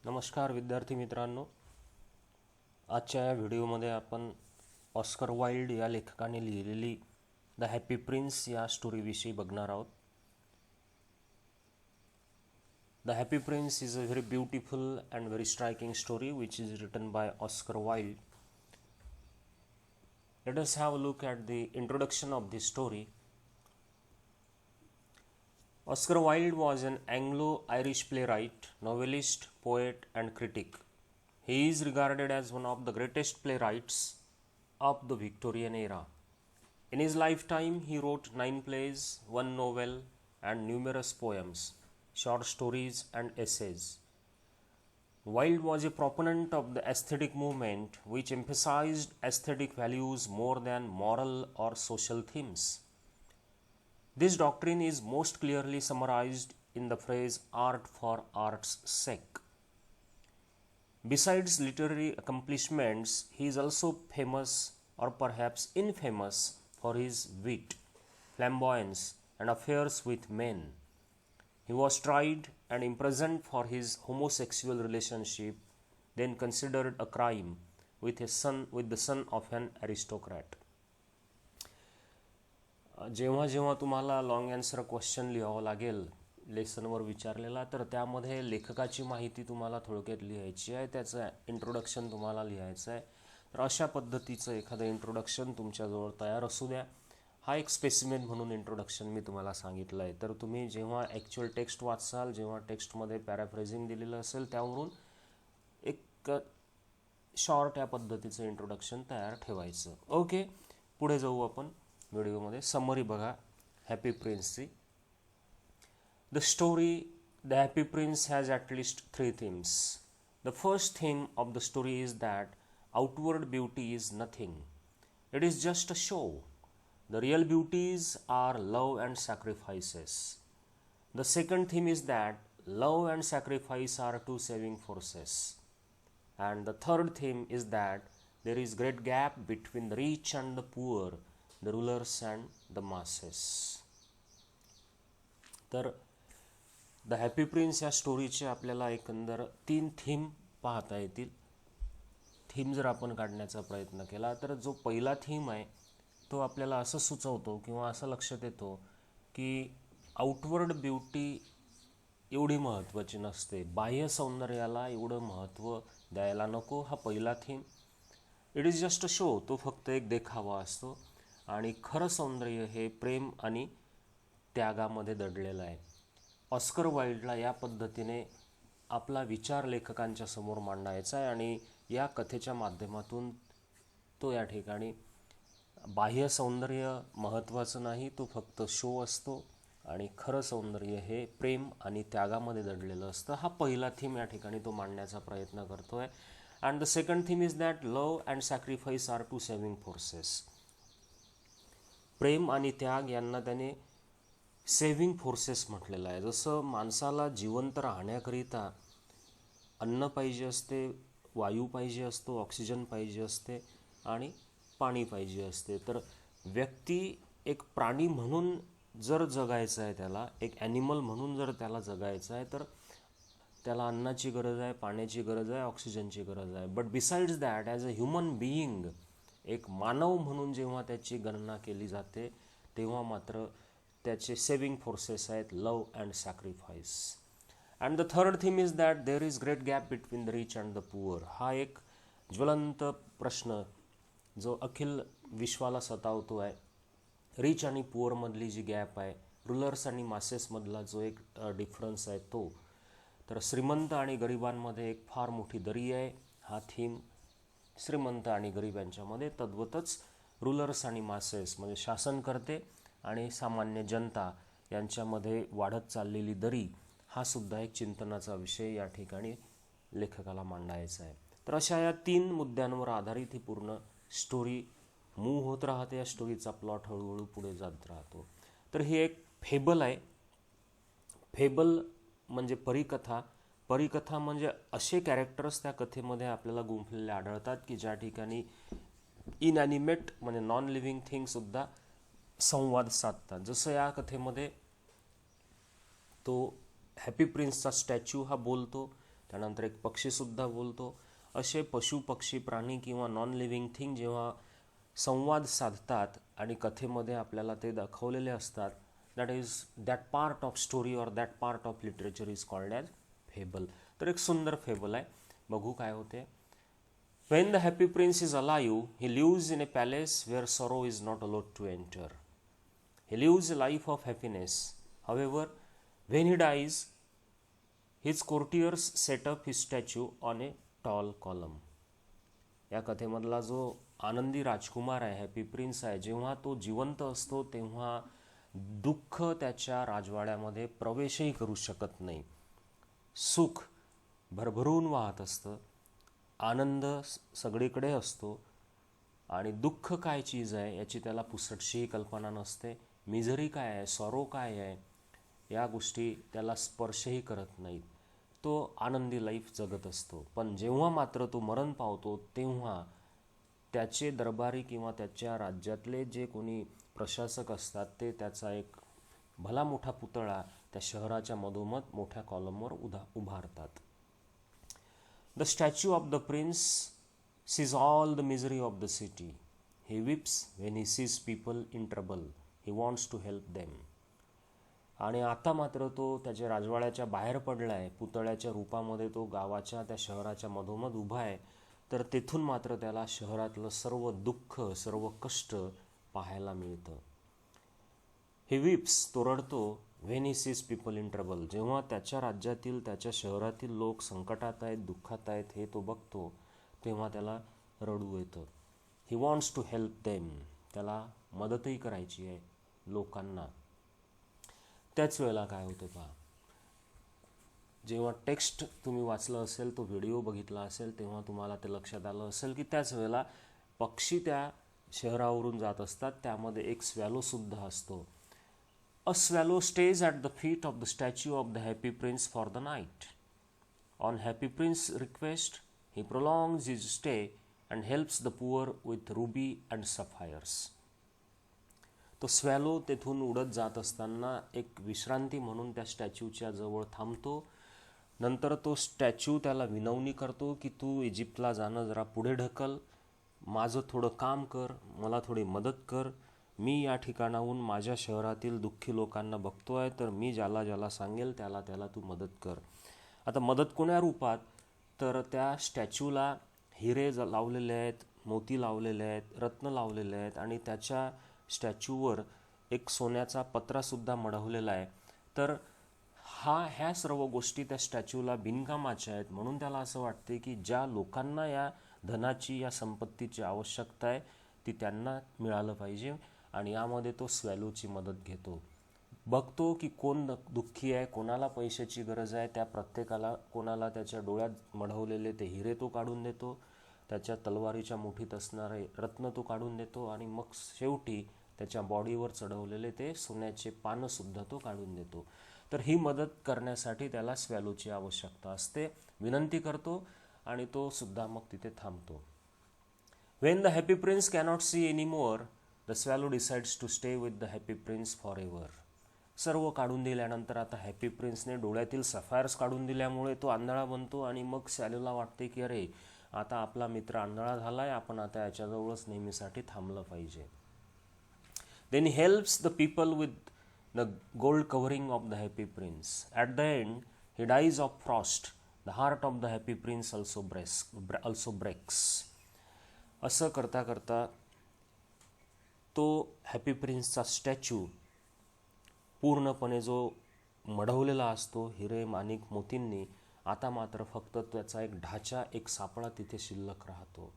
नमस्कार विद्यार्थी मित्रांनो, आजच्या या व्हिडिओमध्ये आपण ऑस्कर वाइल्ड या लेखकाने लिहिलेली द हॅपी प्रिन्स या स्टोरीविषयी बघणार आहोत. The happy prince is a very beautiful and very striking story which is written by Oscar Wilde. Let us have a look at the introduction of this story. Oscar Wilde was an Anglo-Irish playwright, novelist, poet, and critic. He is regarded as one of the greatest playwrights of the Victorian era. In his lifetime, he wrote 9 plays, 1 novel, and numerous poems, short stories, and essays. Wilde was a proponent of the aesthetic movement, which emphasized aesthetic values more than moral or social themes. This doctrine is most clearly summarized in the phrase art for art's sake. Besides literary accomplishments, he is also famous or perhaps infamous for his wit, flamboyance, and affairs with men. He was tried and imprisoned for his homosexual relationship, then considered a crime, with the son of an aristocrat. जेव्हा जेव्हा तुम्हाला long answer question लिहावं लागेल लेसनवर विचारलेला, तर त्यामध्ये लेखकाची माहिती तुम्हाला थोडक्यात लिहायची आहे, त्याचं इंट्रोडक्शन तुम्हाला लिहायचं आहे. तर अशा पद्धतीचं एखादं इंट्रोडक्शन तुमच्याजवळ तयार असू द्या. हा एक स्पेसिमेन म्हणून इंट्रोडक्शन मी तुम्हाला सांगितलं आहे. तर तुम्ही जेव्हा ॲक्च्युअल टेक्स्ट वाचाल, जेव्हा टेक्स्टमध्ये पॅराफ्रेझिंग दिलेलं असेल, त्यावरून एक शॉर्ट या पद्धतीचं इंट्रोडक्शन तयार ठेवायचं. ओके, पुढे जाऊ आपण व्हिडिओमध्ये. समरी बघा हॅपी प्रिन्सची. The story the happy prince has at least 3 themes. The first theme of the story is that outward beauty is nothing. It is just a show. The real beauties are love and sacrifices. The second theme is that love and sacrifice are 2 saving forces. And the third theme is that there is great gap between the rich and the poor, the rulers and the masses. तर the happy prince या स्टोरीचे आपल्याला एकंदर 3 theme पाहता येतील. Theme जर आपण काढण्याचा प्रयत्न केला, तर जो पहिला थीम आहे तो आपल्याला असं सुचवतो किंवा असं लक्षात येतो की आउटवर्ड ब्युटी एवढी महत्त्वाची नसते, बाह्य सौंदर्याला एवढं महत्त्व द्यायला नको. हा पहिला theme. It is just a show, तो फक्त एक देखावा असतो. आणि खरं सौंदर्य हे प्रेम आणि त्यागामध्ये दडलेलं आहे. ऑस्कर वाइल्डला या पद्धतीने आपला विचार लेखकांच्या समोर मांडायचा आहे आणि या कथेच्या माध्यमातून तो या ठिकाणी बाह्य सौंदर्य महत्त्वाचं नाही, तो फक्त शो असतो आणि खरं सौंदर्य हे प्रेम आणि त्यागामध्ये दडलेलं असतं. हा पहिला थीम या ठिकाणी तो मांडण्याचा प्रयत्न करतो आहे. And the second theme is that love and sacrifice are 2 saving forces. प्रेम आणि त्याग यांना त्याने सेव्हिंग फोर्सेस म्हटलेलं आहे. जसं माणसाला जिवंत राहण्याकरिता अन्न पाहिजे असते, वायू पाहिजे असतो, ऑक्सिजन पाहिजे असते आणि पाणी पाहिजे असते. तर व्यक्ती एक प्राणी म्हणून जर जगायचं आहे, त्याला एक ॲनिमल म्हणून जर त्याला जगायचं आहे, तर त्याला अन्नाची गरज आहे, पाण्याची गरज आहे, ऑक्सिजनची गरज आहे. But besides that as a human being, एक मानव म्हणून जेव्हा त्याची गणना केली जाते, तेव्हा मात्र त्याचे सेव्हिंग फोर्सेस आहेत love and sacrifice. And the third theme is that there is great gap between the rich and the poor. हा एक ज्वलंत प्रश्न जो अखिल विश्वाला सतावतो आहे. रिच आणि पुअरमधली जी गॅप आहे, रुलर्स आणि मासेसमधला जो एक डिफरन्स आहे तो. तर श्रीमंत आणि गरिबांमध्ये एक फार मोठी दरी आहे. हा थीम श्रीमंत आणि गरीब यांच्यामध्ये, तद्वतच रुलर्स आणि मासेस म्हणजे शासनकर्ते आणि सामान्य जनता यांच्यामध्ये वाढत चाललेली दरी, हा सुद्धा एक चिंतनाचा विषय या ठिकाणी लेखकाला मांडायचा आहे. तर अशा या 3 मुद्द्यांवर आधारित ही पूर्ण स्टोरी मूव्ह होत राहते. या स्टोरीचा प्लॉट हळूहळू पुढे जात राहतो. तर ही एक फेबल आहे. फेबल म्हणजे परिकथा. परिकथा म्हणजे असे कॅरेक्टर्स त्या कथेमध्ये आपल्याला गुंफलेले आढळतात की ज्या ठिकाणी इनॅनिमेट म्हणजे नॉन लिव्हिंग थिंगसुद्धा संवाद साधतात. जसं या कथेमध्ये तो हॅपी प्रिन्सचा स्टॅच्यू हा बोलतो, त्यानंतर एक पक्षीसुद्धा बोलतो. असे पशु पक्षी प्राणी किंवा नॉन लिव्हिंग थिंग जेव्हा संवाद साधतात आणि कथेमध्ये आपल्याला ते दाखवलेले असतात, that part of story or that part of literature is called as fable. तर एक सुंदर फेबल आहे, बघू काय होते. When the happy prince is alive, he lives in a palace where sorrow is not allowed to enter. He lives a life of happiness. However, when he dies, his courtiers set up his statue on a tall column. या कथेमधला जो आनंदी राजकुमार आहे, happy prince आहे, जेव्हा तो जिवंत असतो तेव्हा दुःख त्याच्या राजवाड्यामध्ये प्रवेशही करू शकत नाही. सुख भरभरून वाहत असतं, आनंद सगळीकडे असतो आणि दुःख काय चीज आहे याची त्याला पुसटशीही कल्पना नसते. मिझरी काय आहे, सॉरो काय आहे, या गोष्टी त्याला स्पर्शही करत नाहीत. तो आनंदी लाईफ जगत असतो. पण जेव्हा मात्र तो मरण पावतो तेव्हा त्याचे दरबारी किंवा त्याच्या राज्यातले जे कोणी प्रशासक असतात ते त्याचा एक भला मोठा पुतळा त्या शहराच्या मधोमध मोठ्या कॉलमवर उभारतात. The statue of the prince sees all the misery of the city. He weeps when he sees people in trouble. He wants to help them. आणि आता मात्र तो त्याच्या राजवाड्याच्या बाहेर पडला आहे, पुतळ्याच्या रूपामध्ये तो गावाच्या त्या शहराच्या मधोमध उभा आहे. तर तेथून मात्र त्याला शहरातलं सर्व दुःख, सर्व कष्ट पाहायला मिळतं. He weeps, तो रडतो. When he sees people in trouble, जेव्हा त्याच्या राज्यातील, त्याच्या शहरातील लोक संकटात आहेत, दुःखात आहेत हे तो बघतो, तेव्हा त्याला रडू येतं. He wants to help them, त्याला मदतही करायची आहे लोकांना. त्याच वेळेला काय होतं पहा, जेव्हा टेक्स्ट तुम्ही वाचलं असेल, तो व्हिडिओ बघितला असेल, तेव्हा तुम्हाला ते लक्षात आलं असेल की त्याच वेळेला पक्षी त्या शहरावरून जात असतात, त्यामध्ये एक स्वॅलोसुद्धा असतो. A swallow stays at the feet of the statue of the happy prince for the night. On happy prince's request, he prolongs his stay and helps the poor with ruby and sapphires. तो swallow तेथून उडत जात असताना एक विश्रांती म्हणून त्या स्टॅच्यूच्या जवळ थांबतो. नंतर तो स्टॅच्यू त्याला विनवणी करतो की तू इजिप्तला जाणं जरा पुढे ढकल, माझं थोडं काम कर, मला थोडी मदत कर. मी या ठिकाणाहून माझ्या शहरातील दुःखी लोकांना बघतोय, तर मी ज्याला ज्याला सांगेल त्याला त्याला तू मदत कर. आता मदत कोण्या रूपात, तर त्या स्टॅच्यूला हिरे लावलेले आहेत, मोती लावलेले आहेत, रत्न लावलेले आहेत आणि त्याच्या स्टॅच्यूवर एक सोन्याचा पत्रासुद्धा मढवलेला आहे. तर ह्या सर्व गोष्टी त्या स्टॅच्यूला बिनकामाच्या आहेत. म्हणून त्याला असं वाटते की ज्या लोकांना या धनाची, या संपत्तीची आवश्यकता आहे ती त्यांना मिळालं पाहिजे आणि यामध्ये तो स्वॅलोची मदत घेतो. बघतो की कोण दुःखी आहे, कोणाला पैशाची गरज आहे, त्या प्रत्येकाला, कोणाला त्याच्या डोळ्यात मढवलेले ते हिरे तो काढून देतो, त्याच्या तलवारीच्या मुठीत असणारे रत्न तो काढून देतो आणि मग शेवटी त्याच्या बॉडीवर चढवलेले ते सोन्याचे पानंसुद्धा तो काढून देतो. तर ही मदत करण्यासाठी त्याला स्वॅलोची आवश्यकता असते. विनंती करतो आणि तो सुद्धा मग तिथे थांबतो. When the happy prince cannot see anymore, the swallow decides to stay with the happy prince forever. सर्व काढून दिल्यानंतर आता हॅपी प्रिन्सने डोळ्यातील सफायर्स काढून दिल्यामुळे तो आंधळा बनतो आणि मग स्वॅलोला वाटते की अरे आता आपला मित्र आंधळा झालाय, आपण आता याच्याजवळच नेहमीसाठी थांबलं पाहिजे. Then he helps the people with the gold covering of the happy prince. At the end, he dies of frost. The heart of the happy prince also breaks. असं करता करता तो हॅपी प्रिन्सचा स्टॅच्यू पूर्णपणे जो मढवलेला असतो हिरे, माणिक, मोतींनी, आता मात्र फक्त त्याचा एक ढाचा, एक सापळा तिथे शिल्लक राहतो.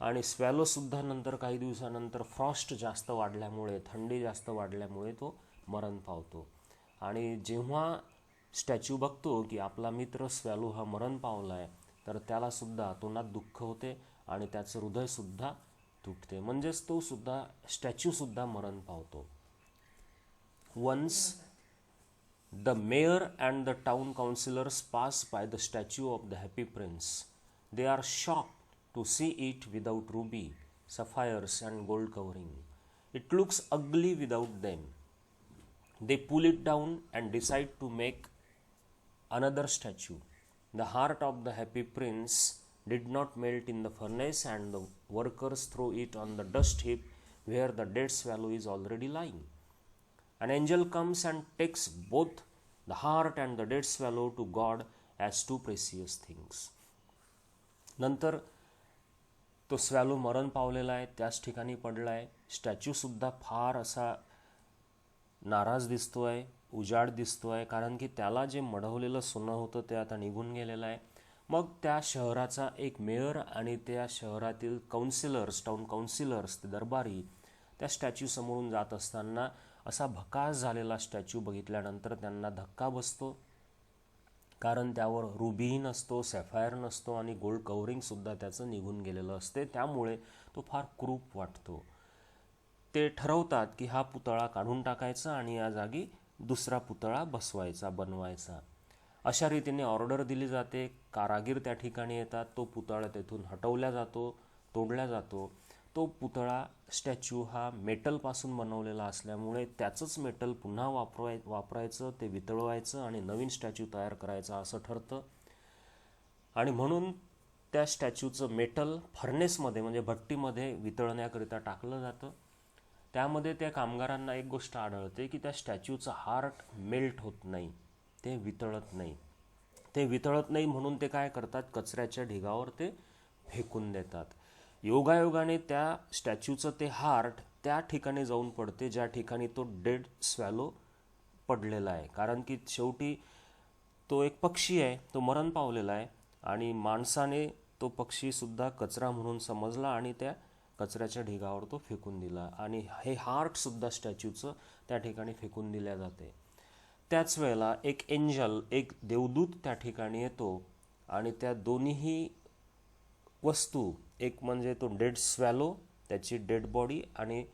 आणि स्वॅलोसुद्धा नंतर काही दिवसानंतर फ्रॉस्ट जास्त वाढल्यामुळे, थंडी जास्त वाढल्यामुळे तो मरण पावतो. आणि जेव्हा स्टॅच्यू बघतो की आपला मित्र स्वॅलो हा मरण पावला आहे, तर त्यालासुद्धा तोंडात दुःख होते आणि त्याचं हृदयसुद्धा तुटते. म्हणजेच तो सुद्धा, स्टॅच्यूसुद्धा मरण पावतो. Once the mayor and the town councillors pass by the statue of the happy prince. They are shocked to see it without ruby, sapphires and gold covering. It looks ugly without them. They pull it down and decide to make another statue. The heart of the happy prince did not melt in the furnace, and the workers throw it on the dust heap where the dead swallow is already lying. An angel comes and takes both the heart and the dead swallow to God as two precious things. नंतर तो swallow मरण पावलेला आहे, त्याच ठिकाणी पडला आहे. स्टॅच्यूसुद्धा फार असा नाराज दिसतो आहे, उजाड दिसतो आहे, कारण की त्याला जे मढवलेलं सोनं होतं ते आता निघून गेलेलं आहे. मग त्या शहराचा एक मेयर आणि त्या शहरातील काउन्सिलर्स, टाउन काउन्सिलर्स, ते दरबारी त्या स्टॅच्यू समोरून जात असताना असा भकास झालेला स्टॅच्यू बघितल्यानंतर त्यांना धक्का बसतो, कारण त्यावर रुबी नसतो, सॅफायर नसतो आणि गोल्ड कव्हरिंगसुद्धा त्याचं निघून गेलेलं असते. त्यामुळे तो फार क्रूप वाटतो. ते ठरवतात की हा पुतळा काढून टाकायचा आणि या जागी दुसरा पुतळा बनवायचा. अशा रीतीने ऑर्डर दिली जाते. कारागीर त्या ठिकाणी येतात. तो पुतळा तेथून हटवला जातो, तोडला जातो. तो पुतळा स्टॅच्यू हा मेटलपासून बनवलेला असल्यामुळे त्याचंच मेटल पुन्हा वापरायचं, ते वितळवायचं आणि नवीन स्टॅच्यू तयार करायचा असं ठरतं. आणि म्हणून त्या स्टॅच्यूचं मेटल फर्नेसमध्ये म्हणजे भट्टीमध्ये वितळण्याकरिता टाकलं जातं. त्यामध्ये त्या कामगारांना एक गोष्ट आढळते की त्या स्टॅच्यूचं हार्ट मेल्ट होत नाही, ते वितळत नाही. ते वितळत नाही म्हणून ते काय करतात, कचऱ्याच्या ढिगावर ते फेकून देतात. योगायोगाने त्या स्टॅच्यूचं ते हार्ट त्या ठिकाणी जाऊन पडते ज्या ठिकाणी तो डेड स्वॅलो पडलेला आहे. कारण की शेवटी तो एक पक्षी आहे, तो मरण पावलेला आहे आणि माणसाने तो पक्षीसुद्धा कचरा म्हणून समजला आणि त्या कचऱ्याच्या ढिगावर तो फेकून दिला आणि हे हार्टसुद्धा स्टॅच्यूचं त्या ठिकाणी फेकून दिल्या जाते. त्याच वेळेला एक एंजल, एक देवदूत त्या ठिकाणी येतो आणि त्या दोन्हीही वस्तू, एक म्हणजे तो डेड स्वॅलो, त्याची डेड बॉडी आणि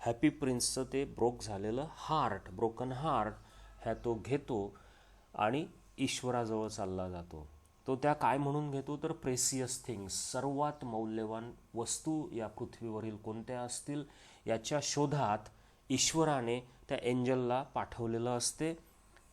हॅपी प्रिन्सचं ते ब्रोकन हार्ट ह्या तो घेतो आणि ईश्वराजवळ चालला जातो. तो त्या काय म्हणून घेतो तर प्रेसियस थिंग्स, सर्वात मौल्यवान वस्तू या पृथ्वीवरील कोणत्या असतील याच्या शोधात ईश्वराने त्या एंजलला पाठवलेलं असते.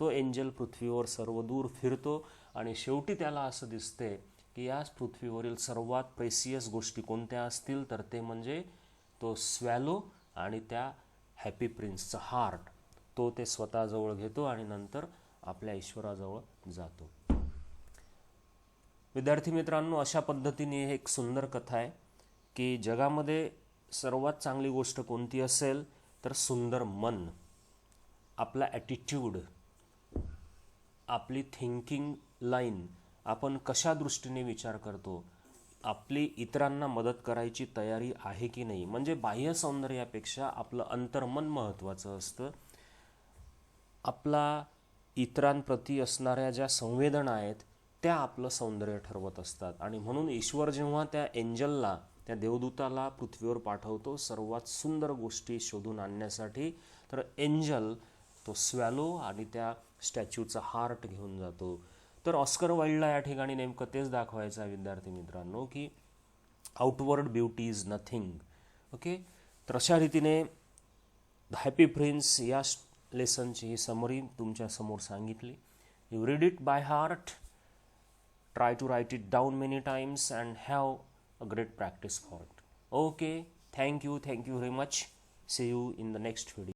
तो एंजल पृथ्वीवर सर्वदूर फिरतो आणि शेवटी त्याला असं दिसते की या पृथ्वीवरील सर्वात प्रेसियस गोष्टी कोणत्या असतील तर ते म्हणजे तो स्वॅलो आणि त्या हॅपी प्रिन्सचं हार्ट. तो ते स्वतःजवळ घेतो आणि नंतर आपल्या ईश्वराजवळ जातो. विद्यार्थी मित्रांनो, अशा पद्धतीने एक सुंदर कथा आहे की जगामध्ये सर्वात चांगली गोष्ट कोणती असेल तर सुंदर मन, आपला ॲटिट्यूड, आपली थिंकिंग लाईन, आपण कशा दृष्टीने विचार करतो, आपली इतरांना मदत करायची तयारी आहे की नाही. म्हणजे बाह्य सौंदर्यापेक्षा आपलं अंतर्मन महत्त्वाचं असतं. आपला इतरांप्रती असणाऱ्या ज्या संवेदना आहेत त्या आपलं सौंदर्य ठरवत असतात. आणि म्हणून ईश्वर जेव्हा त्या एंजलला, त्या देवदूताला पृथ्वीवर पाठवतो सर्वात सुंदर गोष्टी शोधून आणण्यासाठी, तर एंजल तो स्वॅलो आणि त्या स्टॅच्यूचा हार्ट घेऊन जातो. तर ऑस्कर वाईल्डला या ठिकाणी नेमकं तेच दाखवायचं आहे विद्यार्थी मित्रांनो की outward beauty is nothing. Okay, तर अशा रीतीने द हॅपी प्रिन्स या लेसनची ही समरी तुमच्यासमोर सांगितली. You read it by heart, try to write it down many times and have a great practice for it. Okay, thank you very much. See you in the next video.